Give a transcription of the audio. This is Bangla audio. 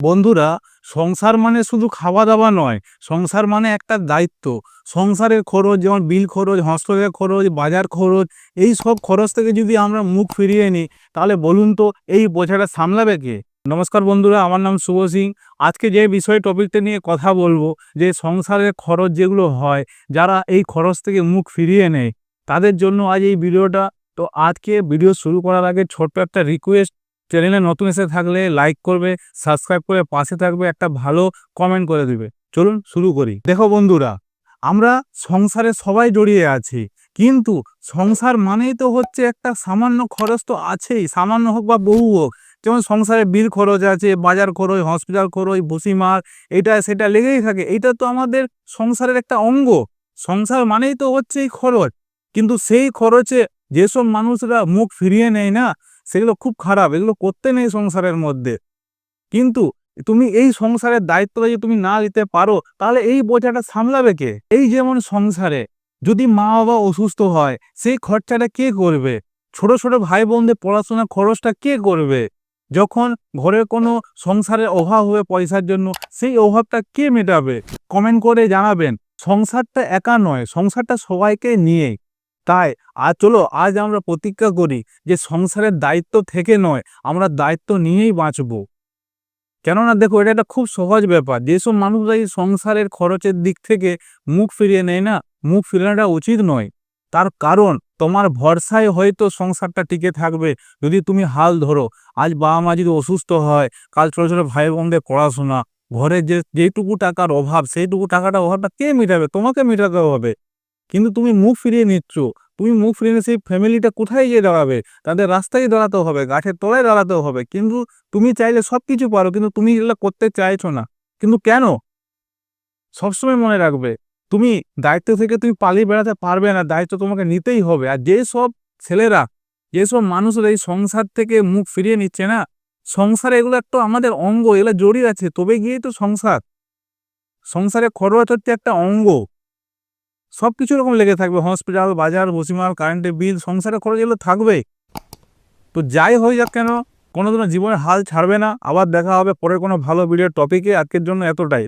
বন্ধুরা, সংসার মানে শুধু খাওয়া দাওয়া নয়, সংসার মানে একটা দায়িত্ব। সংসারের খরচ যেমন বিল খরচ, হসপিটালের খরচ, বাজার খরচ, এই সব খরচ থেকে যদি আমরা মুখ ফিরিয়ে নিই তাহলে বলুন তো এই বোঝাটা সামলাবে কে? নমস্কার বন্ধুরা, আমার নাম শুভ সিং। আজকে যে বিষয় টপিকটা নিয়ে কথা বলবো, যে সংসারের খরচ যেগুলো হয়, যারা এই খরচ থেকে মুখ ফিরিয়ে নেয় তাদের জন্য আজ এই ভিডিওটা। তো আজকে ভিডিও শুরু করার আগে ছোট্ট একটা রিকোয়েস্ট, চ্যানেলে নতুন এসে থাকলে লাইক করবে, সাবস্ক্রাইব করে পাশে থাকবে, একটা ভালো কমেন্ট করে দিবে। চলুন শুরু করি। দেখো বন্ধুরা, আমরা সংসারে সবাই জড়িয়ে আছি, কিন্তু সংসার মানেই তো হচ্ছে একটা সামান্য খরচ তো আছেই, সামান্য হোক বা বহু হোক। যেমন সংসারে বিল খরচ আছে, বাজার খরচ, হসপিটাল খরচ, ভুসিমার, এটা সেটা লেগেই থাকে। এটা তো আমাদের সংসারের একটা অঙ্গ। সংসার মানেই তো হচ্ছে এই খরচ, কিন্তু সেই খরচে যেসব মানুষরা মুখ ফিরিয়ে নেয় না, সেগুলো খুব খারাপ। এগুলো করতে নেই সংসারের মধ্যে। কিন্তু তুমি এই সংসারের দায়িত্বটা যদি তুমি না নিতে পারো তাহলে এই বোঝাটা সামলাবে কে? এই যেমন সংসারে যদি মা বাবা অসুস্থ হয়, সেই খরচাটা কে করবে? ছোট ছোট ভাই বোনদের পড়াশোনার খরচটা কে করবে? যখন ঘরের কোনো সংসারের অভাব হবে পয়সার জন্য, সেই অভাবটা কে মেটাবে? কমেন্ট করে জানাবেন। সংসারটা একা নয়, সংসারটা সবাইকে নিয়ে। তাই চলো আজ আমরা প্রতিজ্ঞা করি যে সংসারের দায়িত্ব থেকে নয়, আমরা দায়িত্ব নিয়েই বাঁচবো। কেননা দেখো, এটা একটা খুব সহজ ব্যাপার। যেসব মানুষরা এই সংসারের খরচের দিক থেকে মুখ ফিরিয়ে নেয় না, মুখ ফিরানোটা উচিত নয়। তার কারণ তোমার ভরসায় হয়তো সংসারটা টিকে থাকবে যদি তুমি হাল ধরো। আজ বাবা মা যদি অসুস্থ হয়, কাল ছোটো ছোটো ভাই বোনদের পড়াশোনা, ঘরে যেটুকু টাকার অভাব, সেইটুকু অভাবটা কে মেটাবে? তোমাকে মেটাতে হবে। কিন্তু তুমি মুখ ফিরিয়ে নিচ্ছ। তুমি মুখ ফিরিয়ে নিয়ে সেই ফ্যামিলিটা কোথায় গিয়ে দাঁড়াবে? তাদের রাস্তায় দাঁড়াতে হবে, গাছের তলায় দাঁড়াতে হবে। কিন্তু তুমি চাইলে সব কিছু পারো, কিন্তু তুমি এগুলো করতে চাইছো না। কিন্তু কেন? সবসময় মনে রাখবে, তুমি দায়িত্ব থেকে তুমি পালিয়ে বেড়াতে পারবে না, দায়িত্ব তোমাকে নিতেই হবে। আর যেসব ছেলেরা, যেসব মানুষরা এই সংসার থেকে মুখ ফিরিয়ে নিচ্ছে না, সংসারে এগুলো একটা আমাদের অঙ্গ, এগুলো জড়িয়ে আছে, তবে গিয়েই তো সংসার। সংসারে খরচ হচ্ছে একটা অঙ্গ। সবকিছু রকম লেগে থাকবে, হসপিটাল, বাজার, ভুসিমাল, কারেন্টের বিল, সংসারের খরচ এগুলো থাকবে। তো যাই হয়ে যাক কেন, কোনোদিনও জীবনে হাল ছাড়বে না। আবার দেখা হবে পরে কোনো ভালো ভিডিও টপিকে। আজকের জন্য এতটাই।